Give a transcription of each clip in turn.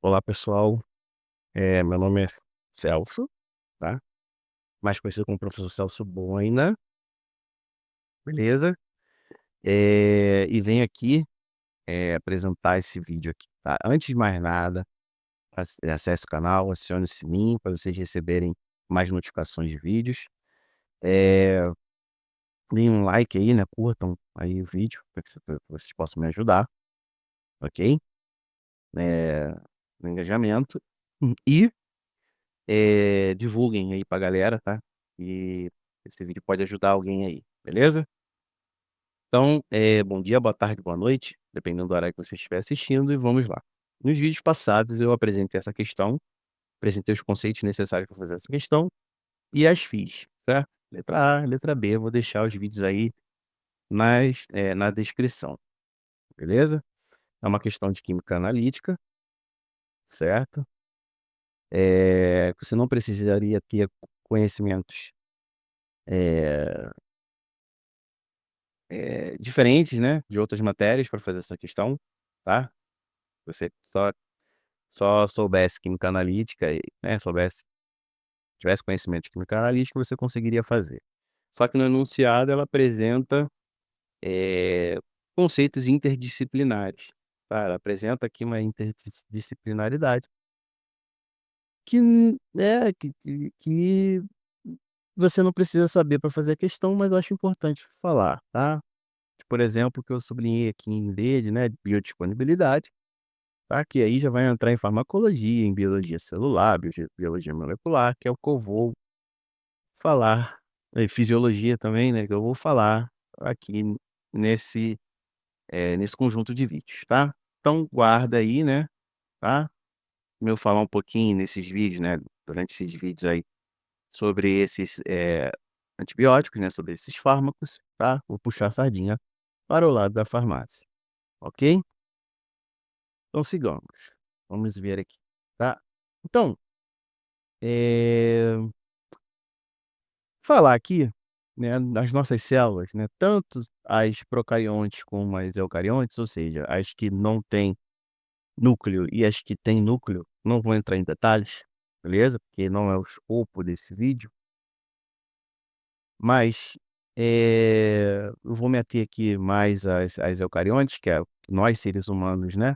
Olá pessoal, meu nome é Celso, tá? Mais conhecido como Professor Celso Boina, beleza? E venho aqui, apresentar esse vídeo aqui, tá? Antes de mais nada, acesse o canal, acione o sininho para vocês receberem mais notificações de vídeos. Eh, Deem um like aí, né? Curtam aí o vídeo para que vocês possam me ajudar, ok? Eh, no engajamento. E divulguem aí pra galera, tá? E esse vídeo pode ajudar alguém aí, beleza? Então, bom dia, boa tarde, boa noite, dependendo do horário que você estiver assistindo, e vamos lá. Nos vídeos passados eu apresentei essa questão, apresentei os conceitos necessários para fazer essa questão e as fiz, certo? Letra A, letra B, eu vou deixar os vídeos aí na descrição, beleza? É uma questão de química analítica, certo? Você não precisaria ter conhecimentos eh diferentes, né, de outras matérias para fazer essa questão, tá. Você só soubesse química analítica e, né, tivesse conhecimento de química analítica, você conseguiria fazer. Só que no enunciado ela apresenta, eh, conceitos interdisciplinares, tá. Ela apresenta aqui uma interdisciplinaridade que você não precisa saber para fazer a questão, mas eu acho importante falar, tá. Por exemplo, que eu sublinhei aqui em verde, né, biodisponibilidade, tá, que aí já vai entrar em farmacologia, em biologia celular, biologia molecular, que é o que eu vou falar, fisiologia também, né, que eu vou falar aqui nesse, nesse conjunto de vídeos, tá. Então guarda aí, né, tá, eu falar um pouquinho nesses vídeos, né, durante esses vídeos aí, sobre esses, antibióticos, né, sobre esses fármacos, tá, vou puxar a sardinha para o lado da farmácia, ok? Então sigamos, vamos ver aqui, tá. Então, eh, falar aqui, né, das nossas células, né, tanto as procariontes como as eucariontes, ou seja, as que não têm núcleo e as que têm núcleo, não vou entrar em detalhes, beleza? Porque não é o escopo desse vídeo, mas, eu vou me ater aqui mais às eucariontes, que é nós seres humanos, né,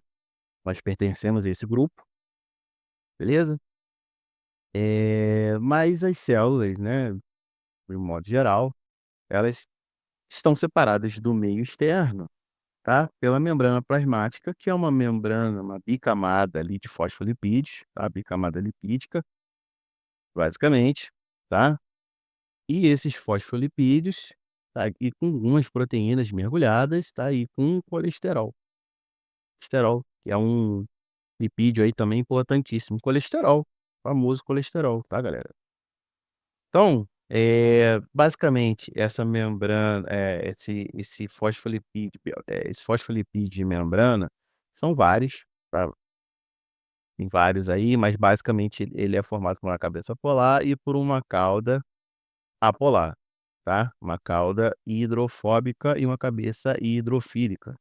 nós pertencemos a esse grupo, beleza? Mas as células, né, de um modo geral, elas estão separadas do meio externo, tá, pela membrana plasmática, que é uma membrana, uma bicamada ali de fosfolipídios, tá, bicamada lipídica, basicamente, tá. E esses fosfolipídios, tá, e com algumas proteínas mergulhadas, tá, e com colesterol, que é um lipídio aí também importantíssimo, colesterol, famoso colesterol, tá, galera. Então, basicamente essa membrana, esse fosfolipídio, esse fosfolipídio de membrana, são vários, tá, tem vários aí, mas basicamente ele é formado por uma cabeça polar e por uma cauda apolar, tá. Uma cauda hidrofóbica e uma cabeça hidrofílica,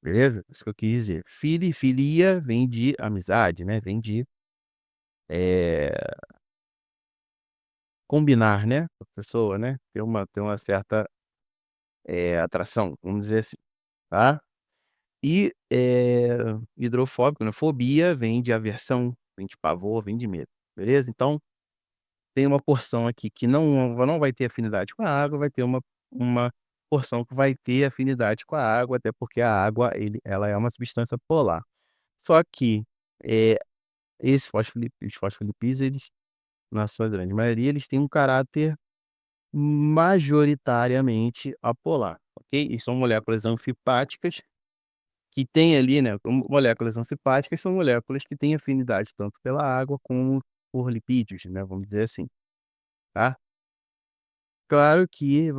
beleza? Isso que eu quis dizer. Filia vem de amizade, né, vem de, eh, combinar, né, com a pessoa, né, ter uma certa atração, vamos dizer assim, tá. E, hidrofóbico, né, fobia vem de aversão, vem de pavor, vem de medo, beleza? Então, tem uma porção aqui que não vai ter afinidade com a água, vai ter uma porção que vai ter afinidade com a água, até porque a água ela é uma substância polar. Só que, eh, os fosfolipídios, eles, na sua grande maioria, eles têm um caráter majoritariamente apolar, ok? E são moléculas anfipáticas que têm ali, né, moléculas anfipáticas são moléculas que têm afinidade tanto pela água como por lipídios, né, vamos dizer assim, tá. Claro que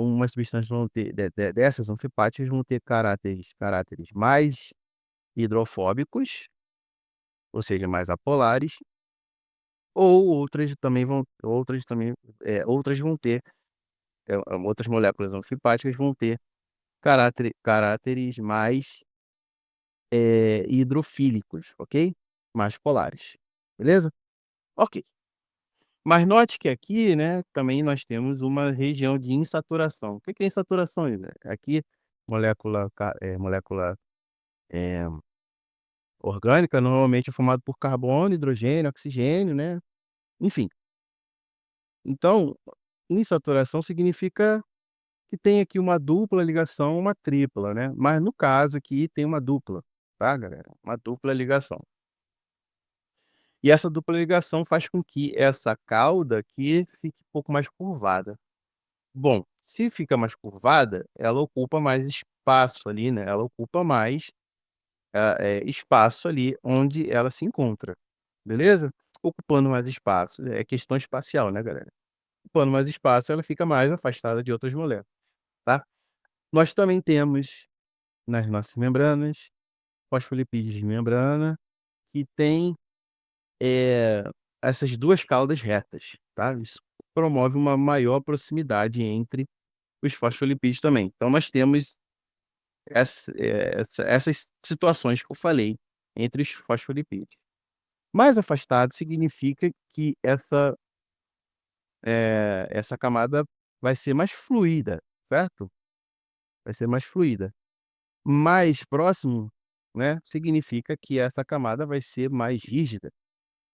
umas substâncias vão ter dessas anfipáticas vão ter caráteres mais hidrofóbicos, ou seja, mais apolares, ou outras vão ter, outras moléculas anfipáticas vão ter caráteres mais, hidrofílicos, ok? mais polares, beleza? Ok. Mas note que aqui, né, também nós temos uma região de insaturação. O que que é insaturação, Ive? Aqui, molécula, eh, orgânica normalmente é formado por carbono, hidrogênio, oxigênio, né, enfim. Então, insaturação significa que tem aqui uma dupla ligação, uma tripla, né, mas no caso aqui tem uma dupla, tá, galera? Uma dupla ligação. E essa dupla ligação faz com que essa cauda aqui fique um pouco mais curvada. Bom, se fica mais curvada, ela ocupa mais espaço ali, né, ela ocupa mais, espaço ali onde ela se encontra, beleza? Ocupando mais espaço, é questão espacial, né, galera? Ocupando mais espaço, ela fica mais afastada de outras moléculas, tá? Nós também temos nas nossas membranas, fosfolipídios de membrana, que tem, eh, essas 2 caudas retas, tá? Isso promove uma maior proximidade entre os fosfolipídios também. Então nós temos essas situações que eu falei entre os fosfolipídios. Mais afastado significa que essa camada vai ser mais fluida, certo? Vai ser mais fluida. Mais próximo, né, significa que essa camada vai ser mais rígida,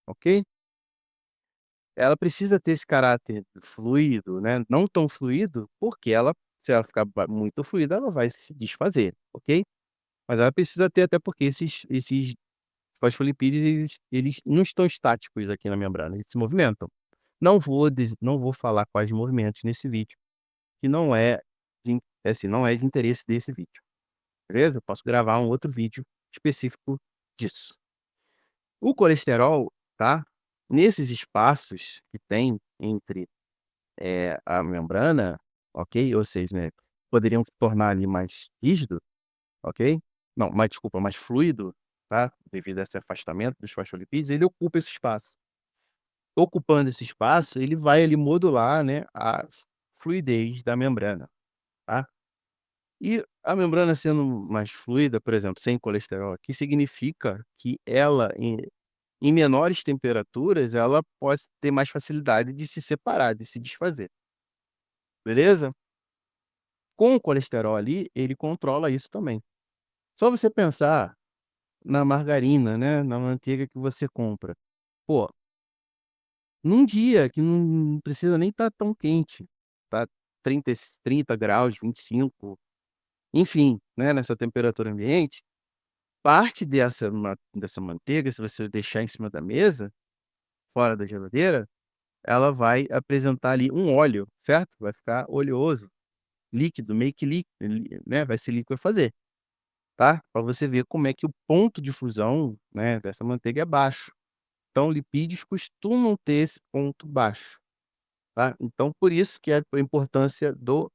ok? Ela precisa ter esse caráter fluido, né, não tão fluido, porque se ela ficar muito fluida, ela vai se desfazer, ok? Mas ela precisa ter, até porque esses fosfolipídios, eles não estão estáticos aqui na membrana, eles se movimentam. Não vou falar quais movimentos nesse vídeo, que não é assim, não é de interesse desse vídeo, beleza? Eu posso gravar um outro vídeo específico disso. O colesterol, tá, nesses espaços que tem entre, a membrana, ok, ou seja, né, poderiam tornar ali mais rígido, ok? Não, mais desculpa, mais fluido, tá, devido a esse afastamento dos fosfolipídios, ele ocupa esse espaço. Ocupando esse espaço, ele vai ali modular, né, a fluidez da membrana, tá. E a membrana sendo mais fluida, por exemplo, sem colesterol aqui, significa que ela em menores temperaturas, ela pode ter mais facilidade de se separar, de se desfazer, beleza? Com o colesterol ali, ele controla isso também. Só você pensar na margarina, né, na manteiga que você compra. Pô, num dia que não precisa nem estar tão quente, tá 30 graus, 25, enfim, né, nessa temperatura ambiente, parte dessa manteiga, se você deixar em cima da mesa, fora da geladeira, ela vai apresentar ali um óleo, certo? Vai ficar oleoso, líquido, meio que líquido, né, vai ser liquefazer, tá? Para você ver como é que o ponto de fusão, né, dessa manteiga é baixo. Então lipídios costumam ter esse ponto baixo, tá? Então por isso que é a importância do,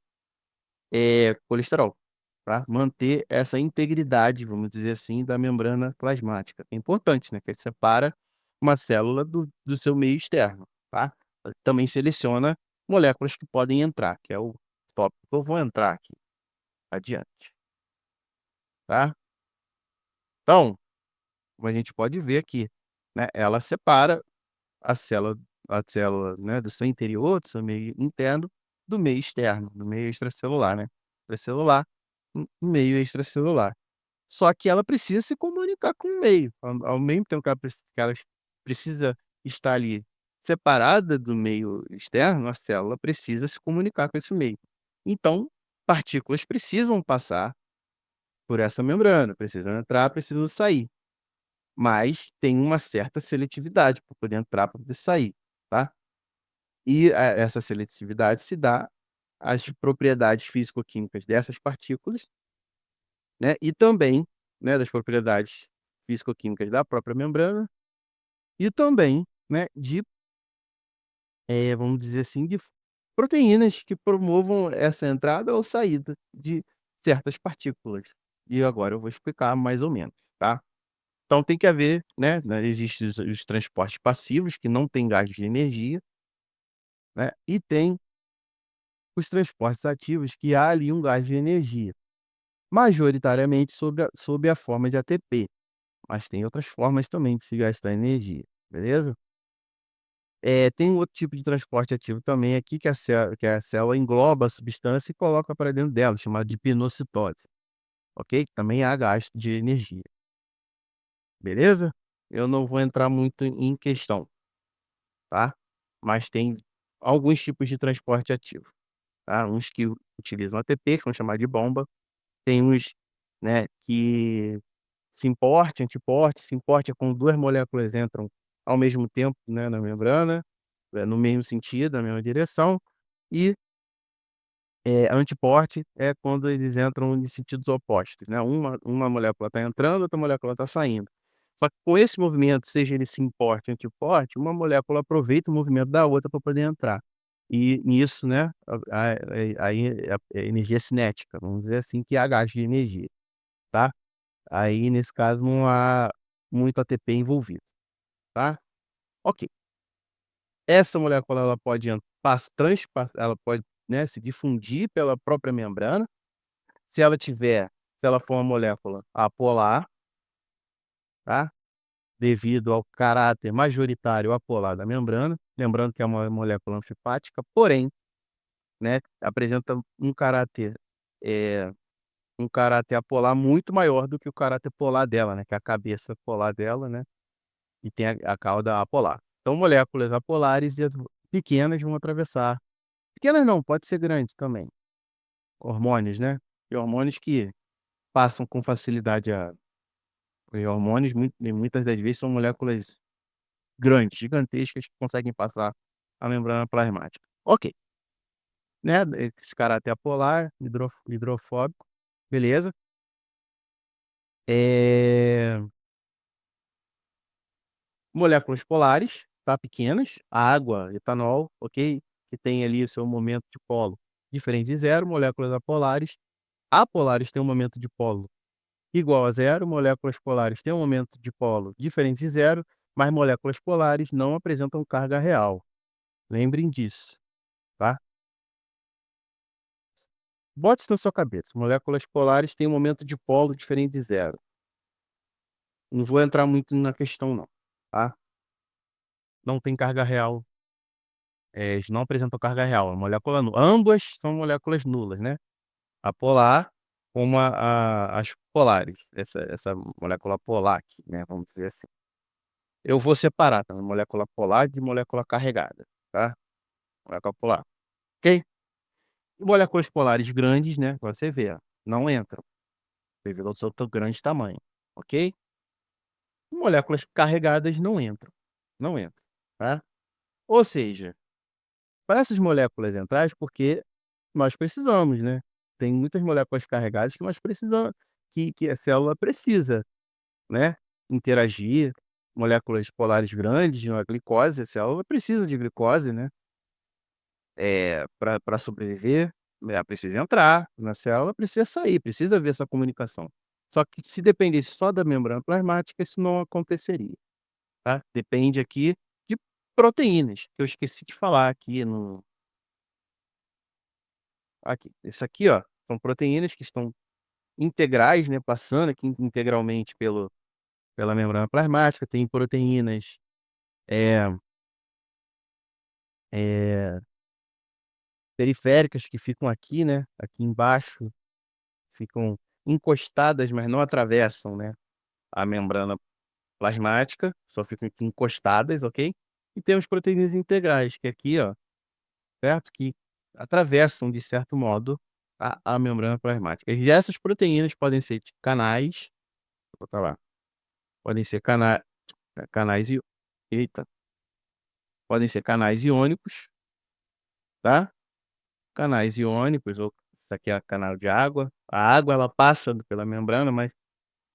colesterol, pra manter essa integridade, vamos dizer assim, da membrana plasmática. É importante, né, que separa uma célula do seu meio externo, tá? Também seleciona moléculas que podem entrar, que é o tópico que eu vou entrar aqui adiante, tá? Então, como a gente pode ver aqui, né, ela separa a célula né, do seu interior, do seu meio interno, do meio externo, do meio extracelular, né? Intracelular, meio extracelular. Só que ela precisa se comunicar com o meio, ao mesmo tempo que ela precisa estar ali separada do meio externo, a célula precisa se comunicar com esse meio. Então, partículas precisam passar por essa membrana, precisam entrar, precisam sair, mas tem uma certa seletividade para poder entrar, para poder sair, tá? E essa seletividade se dá às propriedades físico-químicas dessas partículas, né, e também, né, das propriedades físico-químicas da própria membrana e também, né, de, vamos dizer assim, de proteínas que promovam essa entrada ou saída de certas partículas. E agora eu vou explicar mais ou menos, tá? Então tem que haver, né, existem os transportes passivos que não têm gastos de energia, né, e tem os transportes ativos que há ali um gasto de energia, majoritariamente sob a forma de ATP. mas tem outras formas também de se gastar energia, beleza? Tem um outro tipo de transporte ativo também aqui que a célula engloba a substância e coloca para dentro dela, chamado de pinocitose, ok? Também há gasto de energia, beleza? Eu não vou entrar muito em questão, tá? Mas tem alguns tipos de transporte ativo, tá? Uns que utilizam ATP, que são chamados de bomba, tem uns, né, que Syn-porte, antiporte. Syn-porte é quando 2 moléculas entram ao mesmo tempo, né, na membrana, no mesmo sentido, na mesma direção, e, antiporte é quando eles entram em sentidos opostos, né, uma molécula está entrando, outra molécula está saindo. Só que com esse movimento, seja ele syn-porte, antiporte, uma molécula aproveita o movimento da outra para poder entrar. E nisso, né, aí é energia cinética, vamos dizer assim, que há gasto de energia, tá? Aí, nesse caso, não há muito ATP envolvido, tá. Ok. Essa molécula ela pode ela pode, né, se difundir pela própria membrana, se ela tiver se ela for uma molécula apolar, tá, devido ao caráter majoritário apolar da membrana, lembrando que é uma molécula anfipática, porém, né, apresenta eh, um caráter apolar muito maior do que o caráter polar dela, né, que é a cabeça polar dela, né. E tem a cauda apolar. Então moléculas apolares e as pequenas vão atravessar, pequenas não, pode ser grande também, hormônios, né, e hormônios que passam com facilidade e hormônios muitas das vezes são moléculas grandes, gigantescas que conseguem passar a membrana plasmática. Ok, né, esse caráter apolar, hidrofóbico, beleza. Eh Moléculas polares, tá, pequenas, água, etanol, ok, que tem ali o seu momento de polo diferente de zero, moléculas apolares. Apolares têm um momento de polo igual a zero, moléculas polares têm um momento de polo diferente de zero, mas moléculas polares não apresentam carga real. Lembrem disso, tá? Bote isso na sua cabeça, moléculas polares têm um momento de polo diferente de zero. Não vou entrar muito na questão não, tá? Não tem carga real. Eles não apresentam carga real, é molécula nula. Ambas são moléculas nulas, né. A polar como as polares, essa molécula polar aqui, né, vamos dizer assim. Eu vou separar, tá, molécula polar de molécula carregada, tá. Molécula polar, ok. E moléculas polares grandes, né, pra você ver, ó, não entram, devido ao seu grande tamanho, ok. Moléculas carregadas não entram, não entram, tá. Ou seja, para essas moléculas entrarem, porque nós precisamos, né. Tem muitas moléculas carregadas que nós precisamos que a célula precisa, né, interagir, moléculas polares grandes, uma glicose, a célula precisa de glicose, né, pra sobreviver, ela precisa entrar na célula, precisa sair, precisa haver essa comunicação. Só que se dependesse só da membrana plasmática, isso não aconteceria, tá. Depende aqui de proteínas, que eu esqueci de falar aqui, isso aqui, ó, são proteínas que estão integrais, né, passando aqui integralmente pela membrana plasmática, tem proteínas, eh eh, periféricas que ficam aqui, né, aqui embaixo, ficam encostadas, mas não atravessam, né, a membrana plasmática, só ficam aqui encostadas, ok. E temos proteínas integrais, que é aqui, ó, certo, que atravessam de certo modo a membrana plasmática. E essas proteínas podem ser de canais, vou botar lá, podem ser canais i eita, podem ser canais iônicos, tá. Canais iônicos ou isso aqui é canal de água. A água ela passa pela membrana, mas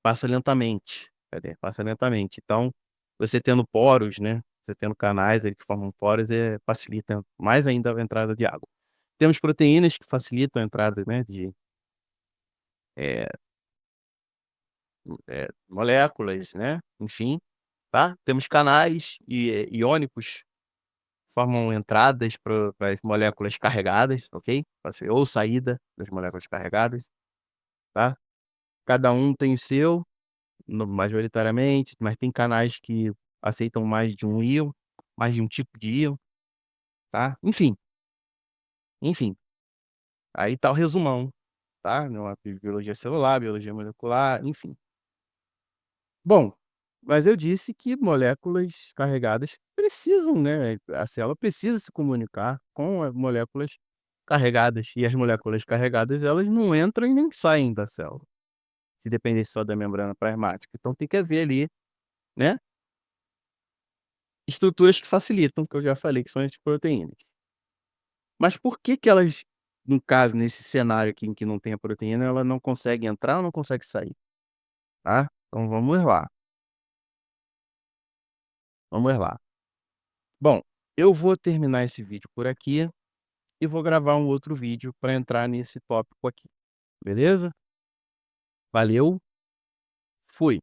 passa lentamente, cadê? Passa lentamente. Então, você tendo poros, né, você tendo canais aí que formam poros, facilita mais ainda a entrada de água. Temos proteínas que facilitam a entrada, né, de, eh moléculas, né, enfim, tá. Temos canais iônicos, formam entradas para as moléculas carregadas, ok? Pode ser ou saída das moléculas carregadas, tá. Cada um tem o seu, majoritariamente, mas tem canais que aceitam mais de um íon, mais de um tipo de íon, tá. Enfim, aí tá o resumão, tá, numa biologia celular, biologia molecular, enfim. Bom, mas eu disse que moléculas carregadas precisam, né, a célula precisa se comunicar com as moléculas carregadas, e as moléculas carregadas elas não entram e nem saem da célula, se depender só da membrana plasmática. Então tem que haver ali, né, estruturas que facilitam, que eu já falei que são as proteínas. Mas por que que elas, no caso, nesse cenário aqui em que não tem a proteína, ela não consegue entrar ou não consegue sair, tá? Então vamos lá. Bom, eu vou terminar esse vídeo por aqui e vou gravar um outro vídeo para entrar nesse tópico aqui, beleza? Valeu, fui.